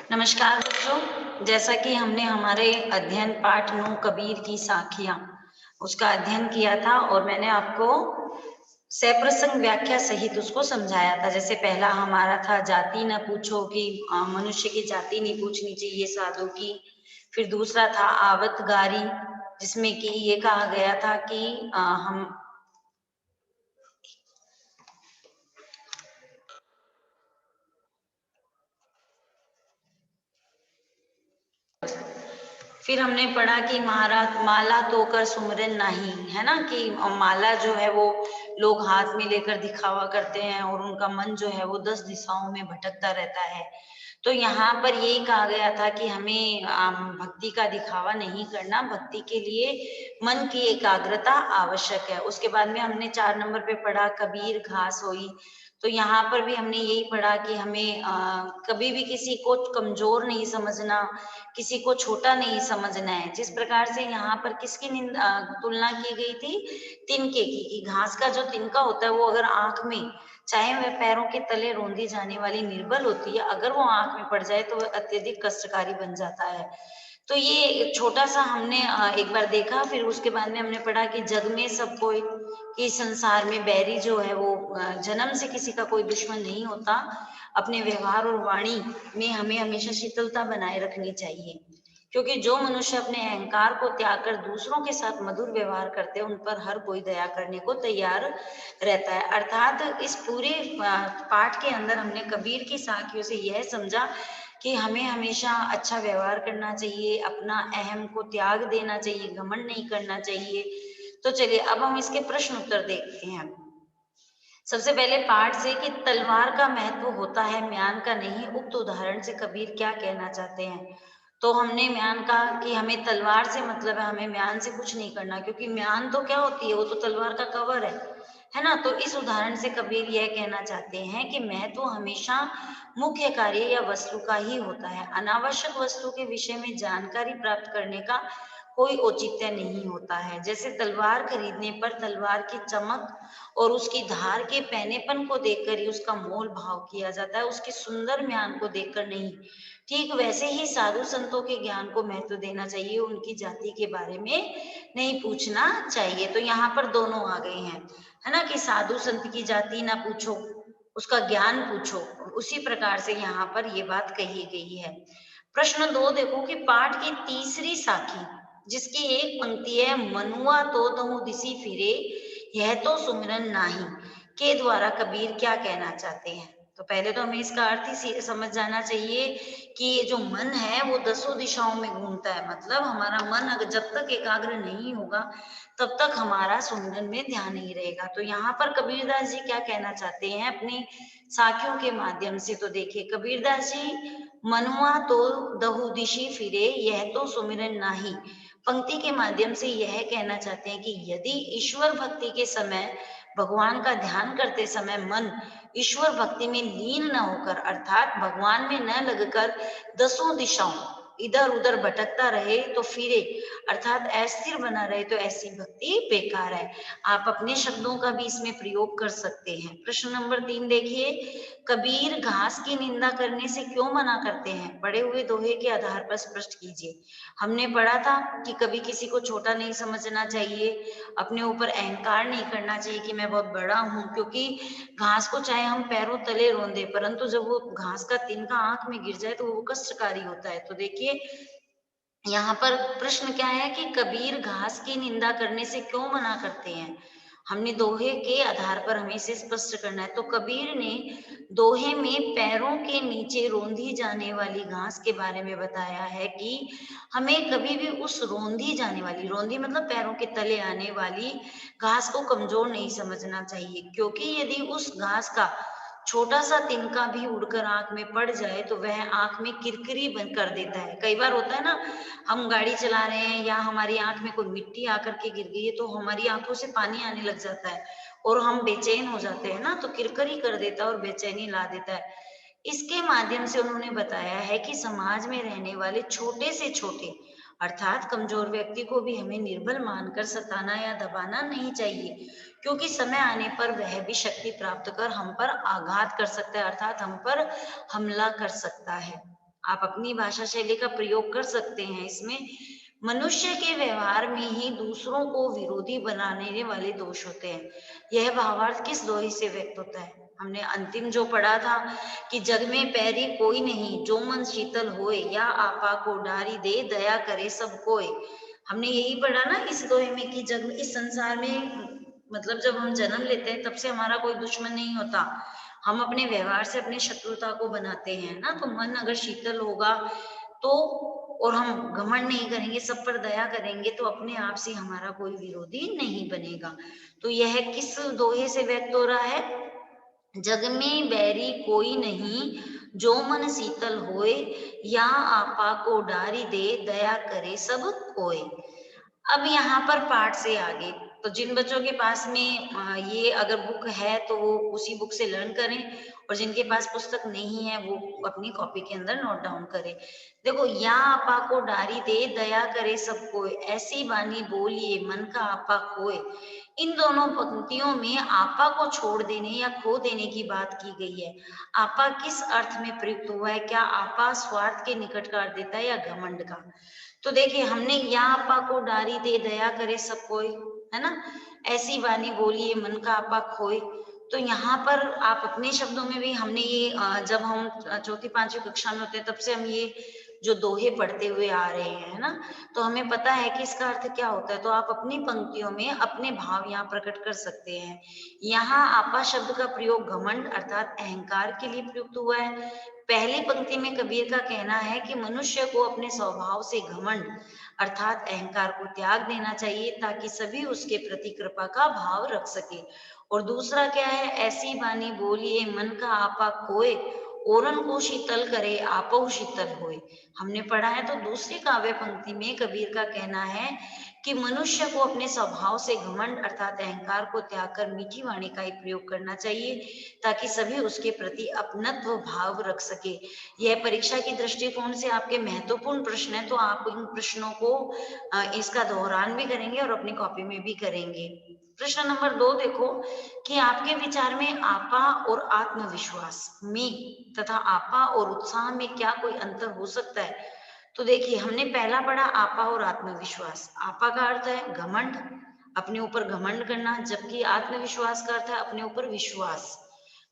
नमस्कार बच्चों। जैसा कि हमने हमारे अध्ययन पाठ 9 कबीर की साखियां उसका अध्ययन किया था और मैंने आपको सप्रसंग व्याख्या सहित उसको समझाया था। जैसे पहला हमारा था जाति न पूछो कि मनुष्य की जाति नहीं पूछनी चाहिए साधु की। फिर दूसरा था आवतगारी, जिसमें कि ये कहा गया था कि हम फिर हमने पढ़ा कि महाराज माला तो कर सुमरन नहीं, है ना, कि माला जो है वो लोग हाथ में लेकर दिखावा करते हैं और उनका मन जो है वो 10 दिशाओं में भटकता रहता है। तो यहाँ पर यही कहा गया था कि हमें भक्ति का दिखावा नहीं करना, भक्ति के लिए मन की एकाग्रता आवश्यक है। उसके बाद में हमने 4 नंबर पे पढ़ा कबीर घास होई। तो यहाँ पर भी हमने यही पढ़ा कि हमें कभी भी किसी को कमजोर नहीं समझना, किसी को छोटा नहीं समझना है। जिस प्रकार से यहाँ पर किसकी तुलना की गई थी, तिनके की, कि घास का जो तिनका होता है वो अगर आंख में, चाहे वह पैरों के तले रौंदी जाने वाली निर्बल होती है, अगर वो आंख में पड़ जाए तो वह अत्यधिक कष्टकारी बन जाता है। तो ये छोटा सा हमने एक बार देखा। फिर उसके बाद में हमने पढ़ा कि जग में सब कोई, कि संसार में बैरी जो है वो जन्म से किसी का कोई दुश्मन नहीं होता। अपने व्यवहार और वाणी में हमें हमेशा शीतलता बनाए रखनी चाहिए, क्योंकि जो मनुष्य अपने अहंकार को त्याग कर दूसरों के साथ मधुर व्यवहार करते हैं उन पर हर कोई दया करने को तैयार रहता है। अर्थात इस पूरे पाठ के अंदर हमने कबीर की साखियों से यह समझा कि हमें हमेशा अच्छा व्यवहार करना चाहिए, अपना अहम को त्याग देना चाहिए, घमंड नहीं करना चाहिए। तो चलिए अब हम इसके प्रश्न उत्तर देखते हैं। सबसे पहले पाठ से कि तलवार का महत्व होता है, म्यान का नहीं। उक्त उदाहरण से कबीर क्या कहना चाहते हैं? तो हमने म्यान कहा कि हमें तलवार से मतलब है, हमें म्यान से कुछ नहीं करना, क्योंकि म्यान तो क्या होती है, वो तो तलवार का कवर है ना। तो इस उदाहरण से कबीर यह कहना चाहते हैं कि महत्व हमेशा मुख्य कार्य या वस्तु का ही होता है। अनावश्यक वस्तु के विषय में जानकारी प्राप्त करने का कोई औचित्य नहीं होता है। जैसे तलवार खरीदने पर तलवार की चमक और उसकी धार के पैनेपन को देखकर ही उसका मोल भाव किया जाता है, उसके सुंदर म्यान को देखकर नहीं। ठीक वैसे ही साधु संतों के ज्ञान को महत्व देना चाहिए, उनकी जाति के बारे में नहीं पूछना चाहिए। तो यहाँ पर दोनों आ गए हैं, है ना, कि साधु संत की जाति ना पूछो, उसका ज्ञान पूछो। उसी प्रकार से यहाँ पर ये बात कही गई है। प्रश्न 2 देखो कि पाठ की तीसरी साखी, जिसकी एक पंक्ति है मनुआ तो दहु दिसी फिरे, यह तो सुमिरन नाही, के द्वारा कबीर क्या कहना चाहते हैं? तो पहले तो हमें इसका अर्थ ही समझ जाना चाहिए कि ये जो मन है वो 10 दिशाओं में घूमता है। मतलब हमारा मन अगर जब तक एकाग्र नहीं होगा तब तक हमारा सुमिरन में ध्यान नहीं रहेगा। तो यहाँ पर कबीरदास जी क्या कहना चाहते हैं अपनी साखियों के माध्यम से? तो देखिए कबीरदास जी, मनुआ तो दहु दिशि फिरे, यह तो सुमिरन नाही, पंक्ति के माध्यम से यह कहना चाहते हैं कि यदि ईश्वर भक्ति के समय, भगवान का ध्यान करते समय मन ईश्वर भक्ति में लीन न होकर, अर्थात भगवान में न लगकर 10 दिशाओं इधर उधर भटकता रहे तो फिरे, अर्थात अस्थिर बना रहे, तो ऐसी भक्ति बेकार है। आप अपने शब्दों का भी इसमें प्रयोग कर सकते हैं। प्रश्न नंबर 3 देखिए, कबीर घास की निंदा करने से क्यों मना करते हैं? पढ़े हुए दोहे के आधार पर स्पष्ट कीजिए। हमने पढ़ा था कि कभी किसी को छोटा नहीं समझना चाहिए, अपने ऊपर अहंकार नहीं करना चाहिए कि मैं बहुत बड़ा हूं, क्योंकि घास को चाहे हम पैरों तले रौंदे, परंतु जब वो घास का तिनका आंख में गिर जाए तो वो कष्टकारी होता है। तो देखिए यहाँ पर प्रश्न क्या है कि कबीर घास की निंदा करने से क्यों मना करते हैं? हमने दोहे के आधार पर हमें इसे स्पष्ट करना है। तो कबीर ने दोहे में पैरों के नीचे रौंदी जाने वाली घास के बारे में बताया है कि हमें कभी भी उस रौंदी जाने वाली, रौंदी मतलब पैरों के तले आने वाली घास को कमजोर नहीं समझना चाहिए, क्योंकि यदि उस घास का छोटा सा तिनका भी उड़कर आंख में पड़ जाए तो वह आंख में किरकिरी बन कर देता है। कई बार होता है ना, हम गाड़ी चला रहे हैं या हमारी आंख में कोई मिट्टी आकर के गिर गई है तो हमारी आंखों से पानी आने लग जाता है और हम बेचैन हो जाते हैं ना, तो किरकिरी कर देता है और बेचैनी ला देता है। इसके माध्यम से उन्होंने बताया है कि समाज में रहने वाले छोटे से छोटे, अर्थात कमजोर व्यक्ति को भी हमें निर्बल मानकर सताना या दबाना नहीं चाहिए, क्योंकि समय आने पर वह भी शक्ति प्राप्त कर हम पर आघात कर सकता है, अर्थात हम पर हमला कर सकता है। आप अपनी भाषा शैली का प्रयोग कर सकते हैं इसमें। मनुष्य के व्यवहार में ही दूसरों को विरोधी बनाने वाले दोष होते हैं। यह भावार्थ किस दोहे से व्यक्त होता है? हमने अंतिम जो पढ़ा था कि जग में पैरी कोई नहीं, जो मन शीतल होए, या आपा को डारी दे, दया करे सब कोय। हमने यही पढ़ा ना इस दोहे में कि जग इस संसार में मतलब जब हम जन्म लेते हैं तब से हमारा कोई दुश्मन नहीं होता। हम अपने व्यवहार से अपनी शत्रुता को बनाते हैं ना। तो मन अगर शीतल होगा तो, और हम घमंड नहीं करेंगे, सब पर दया करेंगे, तो अपने आप से हमारा कोई विरोधी नहीं बनेगा। तो यह किस दोहे से व्यक्त हो रहा है? जग में बैरी कोई नहीं, जो मन शीतल होए, या आपा को डारी दे, दया करे सब कोय। अब यहाँ पर पाठ से आगे, तो जिन बच्चों के पास में ये अगर बुक है तो वो उसी बुक से लर्न करें, और जिनके पास पुस्तक नहीं है वो अपनी कॉपी के अंदर नोट डाउन करें। देखो, या आपा को डारी दे, दया करे सब कोय, ऐसी बानी बोलिए मन का आपा खोए। इन दोनों पंक्तियों में आपा को छोड़ देने या खो देने की बात की गई है। आपा किस अर्थ में प्रयुक्त हुआ है? क्या आपा स्वार्थ के निकट कर देता है या घमंड का? तो देखिए, हमने या आपा को डारी दे, दया करे सब कोई, है ना, ऐसी वाणी बोलिए मन का आपा खोए। तो यहाँ पर आप अपने शब्दों में भी, हमने ये जब हम चौथी पांचवी कक्षा में होते हैं तब से हम ये जो दोहे पढ़ते हुए आ रहे हैं, है ना, तो हमें पता है कि इसका अर्थ क्या होता है। तो आप अपनी पंक्तियों में अपने भाव यहाँ प्रकट कर सकते हैं। यहाँ आपा शब्द का प्रयोग घमंड अर्थात अहंकार के लिए प्रयुक्त हुआ है। पहली पंक्ति में कबीर का कहना है कि मनुष्य को अपने स्वभाव से घमंड अर्थात अहंकार को त्याग देना चाहिए, ताकि सभी उसके प्रति कृपा का भाव रख सके। और दूसरा क्या है? ऐसी बानी बोलिए मन का आपा खोए, ओरन को शीतल करे आपो शीतल होए। हमने पढ़ा है। तो दूसरी काव्य पंक्ति में कबीर का कहना है कि मनुष्य को अपने स्वभाव से घमंड अर्थात अहंकार को त्याग कर मीठी वाणी का ही प्रयोग करना चाहिए, ताकि सभी उसके प्रति अपनत्व भाव रख सके। यह परीक्षा की दृष्टिकोण से आपके महत्वपूर्ण प्रश्न है, तो आप इन प्रश्नों को इसका दोहरान भी करेंगे और अपनी कॉपी में भी करेंगे। प्रश्न नंबर 2 देखो कि आपके विचार में आपा और आत्मविश्वास में तथा आपा और उत्साह में क्या कोई अंतर हो सकता है? तो देखिए, हमने पहला पढ़ा आपा और आत्मविश्वास। आपा का अर्थ है घमंड, अपने ऊपर घमंड करना, जबकि आत्मविश्वास का अर्थ है अपने ऊपर विश्वास।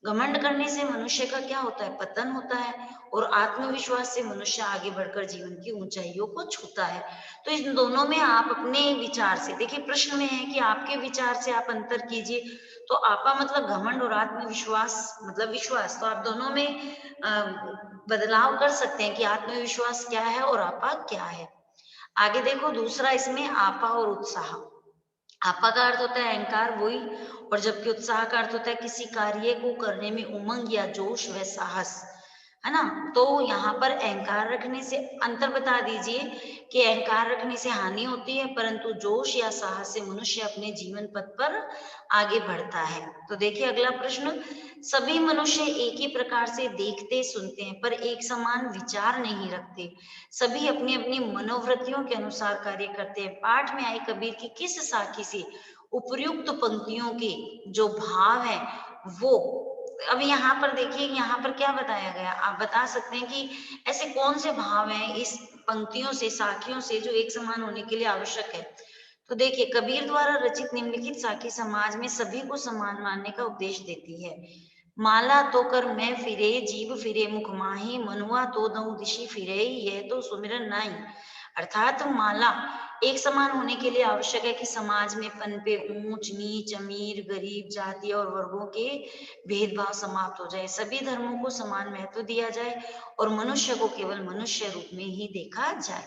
घमंड करने से मनुष्य का क्या होता है? पतन होता है। और आत्मविश्वास से मनुष्य आगे बढ़कर जीवन की ऊंचाइयों को छूता है। तो इन दोनों में आप अपने विचार से देखिए, प्रश्न में है कि आपके विचार से आप अंतर कीजिए। तो आपा मतलब घमंड और आत्मविश्वास मतलब विश्वास, तो आप दोनों में बदलाव कर सकते हैं कि आत्मविश्वास क्या है और आपा क्या है। आगे देखो, दूसरा इसमें आपा और उत्साह। आपा का अर्थ होता है अहंकार, वही, और जबकि उत्साह का अर्थ होता है किसी कार्य को करने में उमंग या जोश व साहस, है ना। तो यहाँ पर अहंकार रखने से अंतर बता दीजिए कि अहंकार रखने से हानि होती है, परंतु जोश या साहस से मनुष्य अपने जीवन पथ पर आगे बढ़ता है। तो देखिए अगला प्रश्न, सभी मनुष्य एक ही प्रकार से देखते सुनते हैं पर एक समान विचार नहीं रखते। सभी अपनी अपनी मनोवृत्तियों के अनुसार कार्य करते हैं। पाठ में आई कबीर की किस साखी से उपर्युक्त पंक्तियों के जो भाव है वो, अब यहाँ पर देखिए, यहाँ पर क्या बताया गया, आप बता सकते हैं कि ऐसे कौन से भाव हैं इस पंक्तियों से, साखियों से, जो एक समान होने के लिए आवश्यक है। तो देखिए, कबीर द्वारा रचित निम्नलिखित साखी समाज में सभी को समान मानने का उपदेश देती है। माला तो कर मैं फिरे, जीव फिरे मुख माही, मनुआ तो दऊं दिशि फिरे, यह तो सुमिरन नाई। अर्थात माला एक समान होने के लिए आवश्यक है कि समाज में पनपे ऊंच नीच, अमीर गरीब, जाति और वर्गों के भेदभाव समाप्त हो जाए, सभी धर्मों को समान महत्व दिया जाए और मनुष्य को केवल मनुष्य रूप में ही देखा जाए।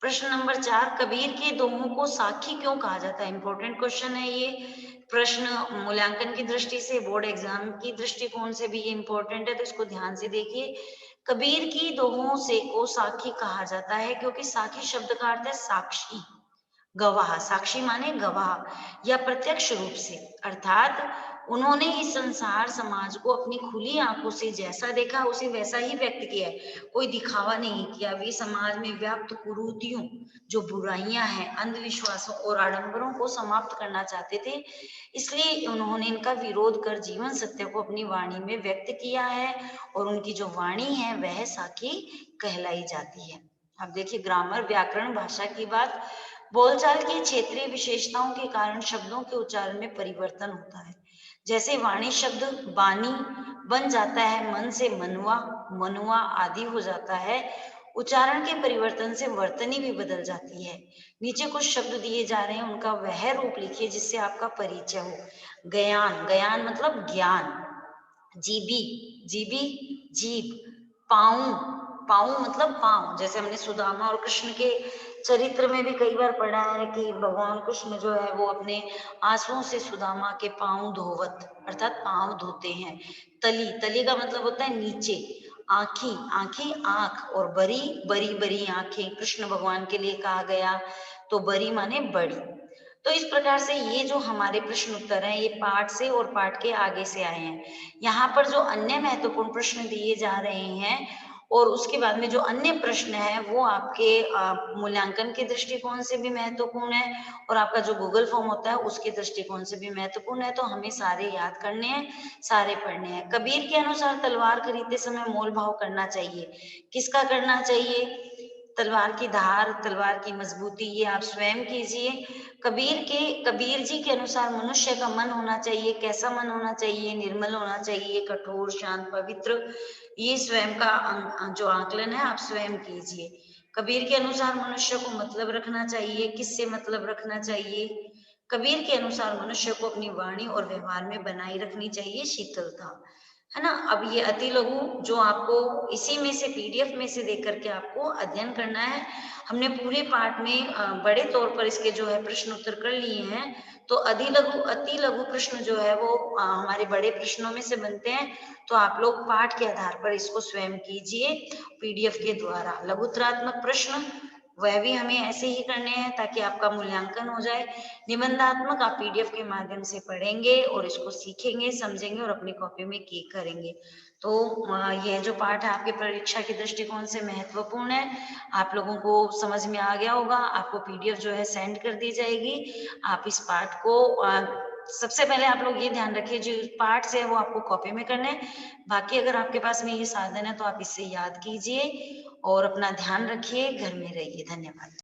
प्रश्न नंबर 4, कबीर के दोहों को साखी क्यों कहा जाता है? इंपॉर्टेंट क्वेश्चन है ये प्रश्न, मूल्यांकन की दृष्टि से, बोर्ड एग्जाम की दृष्टिकोण से भी ये इंपॉर्टेंट है, तो इसको ध्यान से देखिए। कबीर की दोहों से को साखी कहा जाता है क्योंकि साखी शब्द का अर्थ है साक्षी, गवाह, साक्षी माने गवाह या प्रत्यक्ष रूप से, अर्थात उन्होंने इस संसार समाज को अपनी खुली आंखों से जैसा देखा उसे वैसा ही व्यक्त किया है, कोई दिखावा नहीं किया। वे समाज में व्याप्त कुरीतियों, जो बुराइयां हैं, अंधविश्वासों और आडंबरों को समाप्त करना चाहते थे, इसलिए उन्होंने इनका विरोध कर जीवन सत्य को अपनी वाणी में व्यक्त किया है, और उनकी जो वाणी है वह साखी कहलाई जाती है। अब देखिए, ग्रामर, व्याकरण, भाषा की बात। बोलचाल की क्षेत्रीय विशेषताओं के कारण शब्दों के उच्चारण में परिवर्तन होता है। जैसे वाणी शब्द वाणी बन जाता है, मन से मनुआ, मनुआ आदि हो जाता है। उच्चारण के परिवर्तन से वर्तनी भी बदल जाती है। नीचे कुछ शब्द दिए जा रहे हैं, उनका वह रूप लिखिए जिससे आपका परिचय हो। ज्ञान, ज्ञान मतलब ज्ञान। जीबी, जीबी जीभ। पाऊं, पाऊं मतलब पांव। जैसे हमने सुदामा और कृष्ण के चरित्र में भी कई बार पढ़ा है कि भगवान कृष्ण जो है वो अपने आंसुओं से सुदामा के पांव धोवत, अर्थात पांव धोते हैं। तली, तली का मतलब होता है नीचे। आंखी, आंखी आंख, और बरी, बरी बरी आंखें कृष्ण भगवान के लिए कहा गया, तो बरी माने बड़ी। तो इस प्रकार से ये जो हमारे प्रश्न उत्तर हैं, ये पाठ से और पाठ के आगे से आए हैं। यहाँ पर जो अन्य महत्वपूर्ण प्रश्न दिए जा रहे हैं और उसके बाद में जो अन्य प्रश्न है वो आपके मूल्यांकन के दृष्टिकोण से भी महत्वपूर्ण है, और आपका जो गूगल फॉर्म होता है उसके दृष्टिकोण से भी महत्वपूर्ण है। तो हमें सारे याद करने हैं, सारे पढ़ने हैं। कबीर के अनुसार तलवार खरीदते समय मोल भाव करना चाहिए। किसका करना चाहिए? तलवार की धार, तलवार की मजबूती, ये आप स्वयं कीजिए। कबीर जी के अनुसार मनुष्य का मन होना चाहिए। कैसा मन होना चाहिए? निर्मल होना चाहिए, कठोर, शांत, पवित्र। ये स्वयं का जो आकलन है आप स्वयं कीजिए। कबीर के अनुसार मनुष्य को मतलब रखना चाहिए। किससे मतलब रखना चाहिए? कबीर के अनुसार मनुष्य को अपनी वाणी और व्यवहार में बनाए रखनी चाहिए शीतलता, है ना। अब ये अति लघु जो आपको इसी में से पीडीएफ में से देख करके आपको अध्ययन करना है। हमने पूरे पाठ में बड़े तौर पर इसके जो है प्रश्न उत्तर कर लिए हैं। तो अति लघु प्रश्न जो है वो हमारे बड़े प्रश्नों में से बनते हैं। तो आप लोग पाठ के आधार पर इसको स्वयं कीजिए पीडीएफ के द्वारा। लघुतरात्मक प्रश्न वह भी हमें ऐसे ही करने हैं ताकि आपका मूल्यांकन हो जाए। निबंधात्मक आप पीडीएफ के माध्यम से पढ़ेंगे और इसको सीखेंगे, समझेंगे और अपनी कॉपी में की करेंगे। तो यह जो पाठ है आपके परीक्षा के दृष्टिकोण से महत्वपूर्ण है। आप लोगों को समझ में आ गया होगा। आपको पीडीएफ जो है सेंड कर दी जाएगी। आप इस पाठ को सबसे पहले आप लोग ये ध्यान रखिए, जो पाठ से है वो आपको कॉपी में करना है। बाकी अगर आपके पास में ये साधन है तो आप इससे याद कीजिए और अपना ध्यान रखिए। घर में रहिए। धन्यवाद।